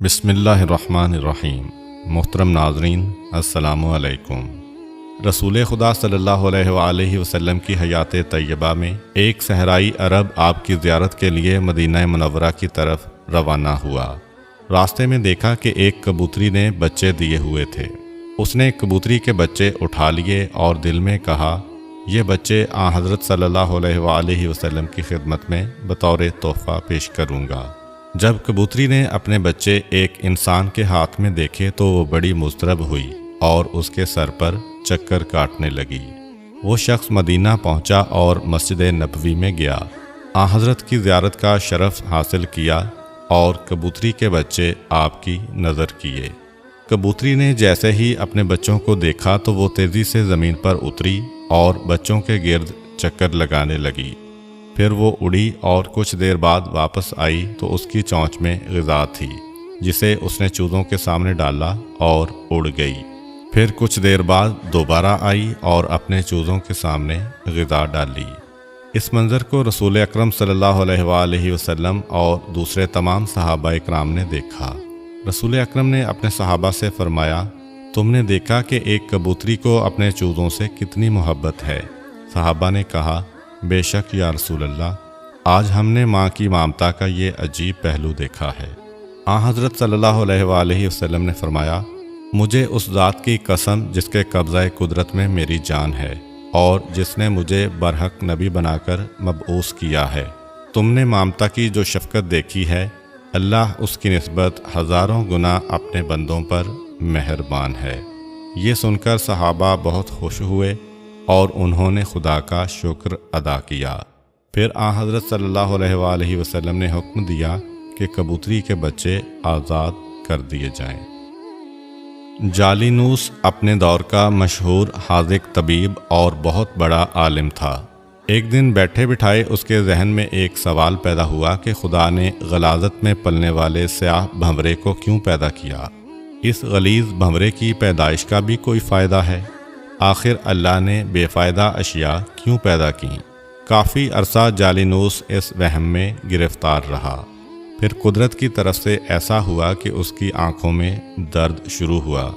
بسم اللہ الرحمن الرحیم۔ محترم ناظرین، السلام علیکم۔ رسول خدا صلی اللہ علیہ وآلہ وسلم کی حیات طیبہ میں ایک صحرائی عرب آپ کی زیارت کے لیے مدینہ منورہ کی طرف روانہ ہوا۔ راستے میں دیکھا کہ ایک کبوتری نے بچے دیے ہوئے تھے۔ اس نے کبوتری کے بچے اٹھا لیے اور دل میں کہا، یہ بچے حضرت صلی اللہ علیہ وآلہ وسلم کی خدمت میں بطور تحفہ پیش کروں گا۔ جب کبوتری نے اپنے بچے ایک انسان کے ہاتھ میں دیکھے تو وہ بڑی مضطرب ہوئی اور اس کے سر پر چکر کاٹنے لگی۔ وہ شخص مدینہ پہنچا اور مسجد نبوی میں گیا، حضرت کی زیارت کا شرف حاصل کیا اور کبوتری کے بچے آپ کی نظر کیے۔ کبوتری نے جیسے ہی اپنے بچوں کو دیکھا تو وہ تیزی سے زمین پر اتری اور بچوں کے گرد چکر لگانے لگی۔ پھر وہ اڑی اور کچھ دیر بعد واپس آئی تو اس کی چونچ میں غذا تھی، جسے اس نے چوزوں کے سامنے ڈالا اور اڑ گئی۔ پھر کچھ دیر بعد دوبارہ آئی اور اپنے چوزوں کے سامنے غذا ڈالی۔ اس منظر کو رسول اکرم صلی اللہ علیہ وآلہ وسلم اور دوسرے تمام صحابہ کرام نے دیکھا۔ رسول اکرم نے اپنے صحابہ سے فرمایا، تم نے دیکھا کہ ایک کبوتری کو اپنے چوزوں سے کتنی محبت ہے؟ صحابہ نے کہا، بے شک یا رسول اللہ، آج ہم نے ماں کی ممتا کا یہ عجیب پہلو دیکھا ہے۔ حضرت صلی اللہ علیہ وآلہ وسلم نے فرمایا، مجھے اس ذات کی قسم جس کے قبضہ قدرت میں میری جان ہے اور جس نے مجھے برحق نبی بنا کر مبعوث کیا ہے، تم نے ممتا کی جو شفقت دیکھی ہے، اللہ اس کی نسبت ہزاروں گنا اپنے بندوں پر مہربان ہے۔ یہ سن کر صحابہ بہت خوش ہوئے اور انہوں نے خدا کا شکر ادا کیا۔ پھر حضرت صلی اللہ علیہ وآلہ وسلم نے حکم دیا کہ کبوتری کے بچے آزاد کر دیے جائیں۔ جالینوس اپنے دور کا مشہور حاذق طبیب اور بہت بڑا عالم تھا۔ ایک دن بیٹھے بٹھائے اس کے ذہن میں ایک سوال پیدا ہوا کہ خدا نے غلاظت میں پلنے والے سیاہ بھنورے کو کیوں پیدا کیا؟ اس غلیظ بھنورے کی پیدائش کا بھی کوئی فائدہ ہے؟ آخر اللہ نے بے فائدہ اشیاء کیوں پیدا کیں؟ کافی عرصہ جالینوس اس وہم میں گرفتار رہا۔ پھر قدرت کی طرف سے ایسا ہوا کہ اس کی آنکھوں میں درد شروع ہوا۔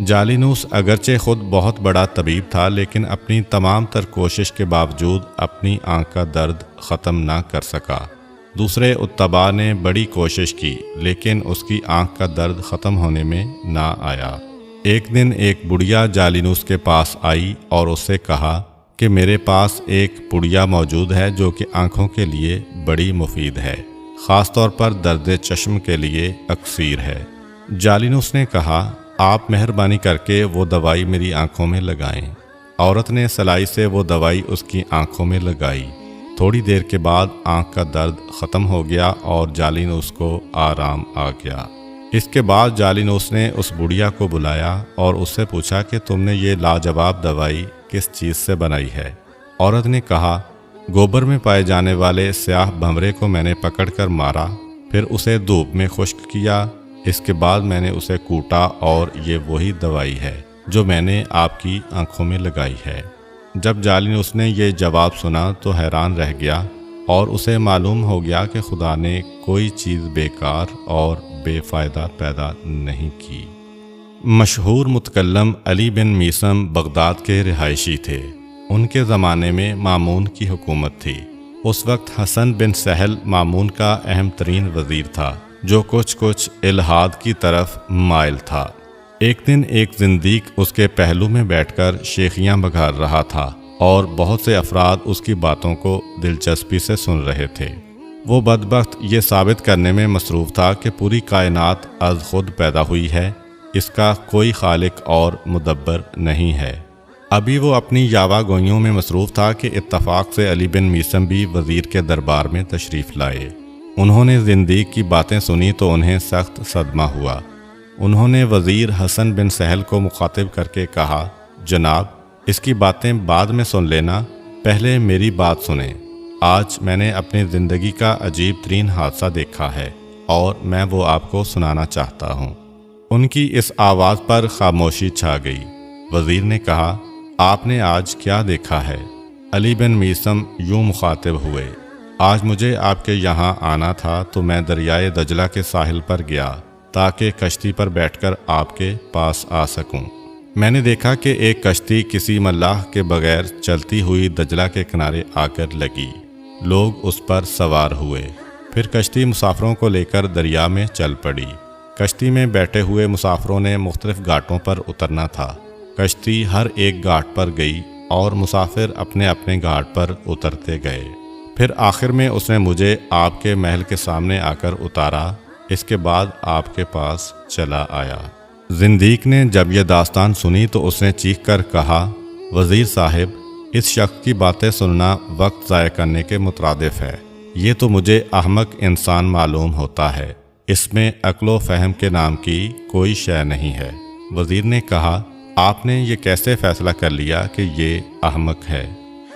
جالینوس اگرچہ خود بہت بڑا طبیب تھا، لیکن اپنی تمام تر کوشش کے باوجود اپنی آنکھ کا درد ختم نہ کر سکا۔ دوسرے اتباع نے بڑی کوشش کی، لیکن اس کی آنکھ کا درد ختم ہونے میں نہ آیا۔ ایک دن ایک بڑھیا جالینوس کے پاس آئی اور اس سے کہا کہ میرے پاس ایک پڑیا موجود ہے جو کہ آنکھوں کے لیے بڑی مفید ہے، خاص طور پر درد چشم کے لیے اکسیر ہے۔ جالینوس نے کہا، آپ مہربانی کر کے وہ دوائی میری آنکھوں میں لگائیں۔ عورت نے سلائی سے وہ دوائی اس کی آنکھوں میں لگائی۔ تھوڑی دیر کے بعد آنکھ کا درد ختم ہو گیا اور جالینوس کو آرام آ گیا۔ اس کے بعد جالینوس نے اس بڑھیا کو بلایا اور اس سے پوچھا کہ تم نے یہ لاجواب دوائی کس چیز سے بنائی ہے؟ عورت نے کہا، گوبر میں پائے جانے والے سیاہ بھنورے کو میں نے پکڑ کر مارا، پھر اسے دھوپ میں خشک کیا، اس کے بعد میں نے اسے کوٹا اور یہ وہی دوائی ہے جو میں نے آپ کی آنکھوں میں لگائی ہے۔ جب جالینوس نے یہ جواب سنا تو حیران رہ گیا اور اسے معلوم ہو گیا کہ خدا نے کوئی چیز بیکار اور بے فائدہ پیدا نہیں کی۔ مشہور متکلم علی بن میثم بغداد کے رہائشی تھے۔ ان کے زمانے میں مامون کی حکومت تھی۔ اس وقت حسن بن سہل مامون کا اہم ترین وزیر تھا، جو کچھ الحاد کی طرف مائل تھا۔ ایک دن ایک زندیق اس کے پہلو میں بیٹھ کر شیخیاں بگھار رہا تھا اور بہت سے افراد اس کی باتوں کو دلچسپی سے سن رہے تھے۔ وہ بدبخت یہ ثابت کرنے میں مصروف تھا کہ پوری کائنات از خود پیدا ہوئی ہے، اس کا کوئی خالق اور مدبر نہیں ہے۔ ابھی وہ اپنی یاوہ گوئیوں میں مصروف تھا کہ اتفاق سے علی بن میثم بھی وزیر کے دربار میں تشریف لائے۔ انہوں نے زندیق کی باتیں سنی تو انہیں سخت صدمہ ہوا۔ انہوں نے وزیر حسن بن سہل کو مخاطب کر کے کہا، جناب، اس کی باتیں بعد میں سن لینا، پہلے میری بات سنیں۔ آج میں نے اپنی زندگی کا عجیب ترین حادثہ دیکھا ہے اور میں وہ آپ کو سنانا چاہتا ہوں۔ ان کی اس آواز پر خاموشی چھا گئی۔ وزیر نے کہا، آپ نے آج کیا دیکھا ہے؟ علی بن میثم یوں مخاطب ہوئے، آج مجھے آپ کے یہاں آنا تھا تو میں دریائے دجلہ کے ساحل پر گیا۔ تاکہ کشتی پر بیٹھ کر آپ کے پاس آ سکوں۔ میں نے دیکھا کہ ایک کشتی کسی ملاح کے بغیر چلتی ہوئی دجلہ کے کنارے آ کر لگی۔ لوگ اس پر سوار ہوئے۔ پھر کشتی مسافروں کو لے کر دریا میں چل پڑی۔ کشتی میں بیٹھے ہوئے مسافروں نے مختلف گھاٹوں پر اترنا تھا۔ کشتی ہر ایک گھاٹ پر گئی اور مسافر اپنے اپنے گھاٹ پر اترتے گئے۔ پھر آخر میں اس نے مجھے آپ کے محل کے سامنے آ کر اتارا۔ اس کے بعد آپ کے پاس چلا آیا۔ زندیق نے جب یہ داستان سنی تو اس نے چیخ کر کہا، وزیر صاحب، اس شخص کی باتیں سننا وقت ضائع کرنے کے مترادف ہے۔ یہ تو مجھے احمق انسان معلوم ہوتا ہے۔ اس میں عقل و فہم کے نام کی کوئی شے نہیں ہے۔ وزیر نے کہا، آپ نے یہ کیسے فیصلہ کر لیا کہ یہ احمق ہے؟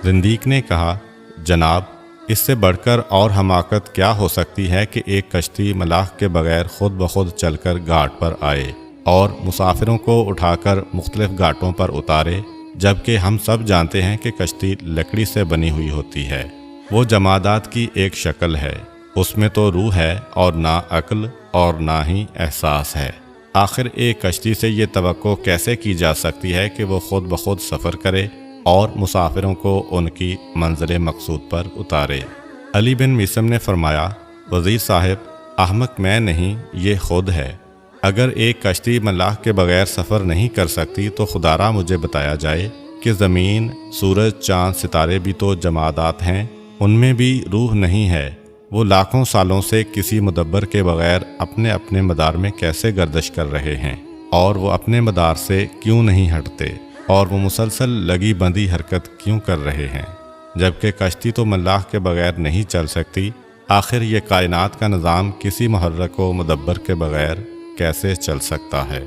زندیق نے کہا، جناب، اس سے بڑھ کر اور حماقت کیا ہو سکتی ہے کہ ایک کشتی ملاح کے بغیر خود بخود چل کر گھاٹ پر آئے اور مسافروں کو اٹھا کر مختلف گھاٹوں پر اتارے، جبکہ ہم سب جانتے ہیں کہ کشتی لکڑی سے بنی ہوئی ہوتی ہے۔ وہ جمادات کی ایک شکل ہے، اس میں تو روح ہے اور نہ عقل اور نہ ہی احساس ہے۔ آخر ایک کشتی سے یہ توقع کیسے کی جا سکتی ہے کہ وہ خود بخود سفر کرے اور مسافروں کو ان کی منزل مقصود پر اتارے؟ علی بن میثم نے فرمایا، وزیر صاحب، احمق میں نہیں، یہ خود ہے۔ اگر ایک کشتی ملاح کے بغیر سفر نہیں کر سکتی تو خدا را مجھے بتایا جائے کہ زمین، سورج، چاند، ستارے بھی تو جمادات ہیں، ان میں بھی روح نہیں ہے۔ وہ لاکھوں سالوں سے کسی مدبر کے بغیر اپنے اپنے مدار میں کیسے گردش کر رہے ہیں، اور وہ اپنے مدار سے کیوں نہیں ہٹتے، اور وہ مسلسل لگی بندی حرکت کیوں کر رہے ہیں، جبکہ کشتی تو ملاح کے بغیر نہیں چل سکتی؟ آخر یہ کائنات کا نظام کسی محرک و مدبر کے بغیر کیسے چل سکتا ہے؟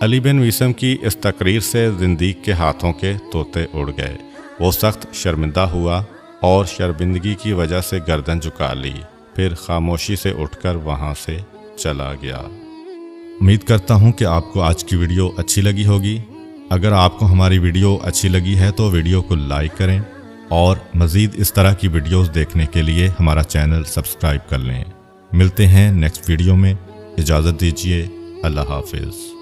علی بن میثم کی اس تقریر سے زندیق کے ہاتھوں کے طوطے اڑ گئے۔ وہ سخت شرمندہ ہوا اور شرمندگی کی وجہ سے گردن جھکا لی، پھر خاموشی سے اٹھ کر وہاں سے چلا گیا۔ امید کرتا ہوں کہ آپ کو آج کی ویڈیو اچھی لگی ہوگی۔ اگر آپ کو ہماری ویڈیو اچھی لگی ہے تو ویڈیو کو لائک کریں اور مزید اس طرح کی ویڈیوز دیکھنے کے لیے ہمارا چینل سبسکرائب کر لیں۔ ملتے ہیں نیکسٹ ویڈیو میں، اجازت دیجیے، اللہ حافظ۔